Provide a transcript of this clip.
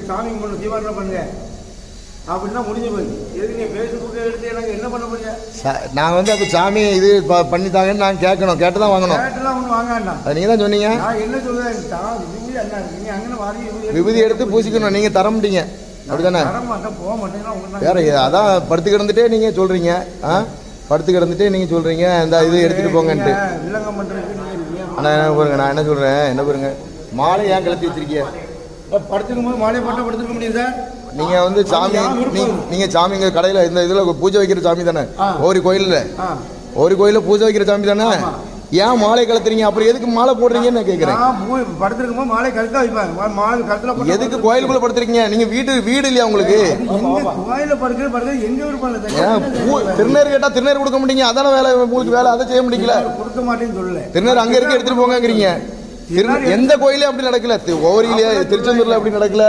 சாமி கும்பிட்டு தீபாவளி பண்ணுங்க அப்படின்னா முடிஞ்சு போய் எதுக்கு நீ ஃபேஸ்புக்கை எடுத்து எனக்கு என்ன பண்ண போறீங்க? நாங்கள் வந்து அப்போ சாமி இது பண்ணித்தாங்கன்னு நாங்கள் கேட்கணும், கேட்டு தான் வாங்கணும். கேட்டுலாம் ஒன்றும் வாங்க வேண்டாம். அது நீங்கள் தான் சொன்னீங்க. நான் என்ன சொல்றேன், விபூதி என்ன நீங்கள் அங்கே வாங்கி விபூதி எடுத்து பூசிக்கணும், நீங்கள் தர மாட்டீங்க அப்படி தானே? தர மாட்டேன், போக மாட்டேங்கன்னா வேற அதான் படுத்து கிடந்துட்டே நீங்கள் சொல்கிறீங்க. படுத்து கிடந்துட்டே நீங்கள் சொல்கிறீங்க இந்த இது எடுத்துகிட்டு போங்கன்ட்டு. இல்லைங்க பண்ணுறதுக்கு ஆனால் என்ன பாருங்க, நான் என்ன சொல்கிறேன், என்ன பாருங்க, மாலை ஏன் கலத்தி வச்சிருக்கீங்க? படுத்துக்கும் போது மாலையை போட்டால் படுத்துக்க முடியும் சார். நீங்கள் வந்து சாமி நீங்கள் சாமிங்க கடையில் இந்த இதில் பூஜை வைக்கிற சாமி தானே? ஒரு கோயிலில் பூஜை வைக்கிற சாமி தானே? ஏன் மாலை கலத்துறீங்க? அப்புறம் எதுக்கு மாலை போடுறீங்கன்னு நான் கேட்குறேன். படுத்துருக்கும் போது மாலை கழுத்தா வைப்பாங்க, மாலை கழுத்துல எதுக்கு கோயிலுக்குள்ள படுத்துருக்கீங்க? நீங்கள் வீடு இல்லையா உங்களுக்கு? கோயிலில் படுக்கிறது எங்கே விருப்பம்? திருநேர் கேட்டால் திருநேர் கொடுக்க மாட்டீங்க, அதான வேலை உங்களுக்கு, வேலை அதை செய்ய முடியல. கொடுக்க மாட்டேன்னு சொல்லல, திருநேர் அங்கே இருக்க எடுத்துகிட்டு போங்கங்கிறீங்க. எந்த கோயிலே அப்படி நடக்கல, ஓரியிலே திருச்செந்தூர்ல அப்படி நடக்கல.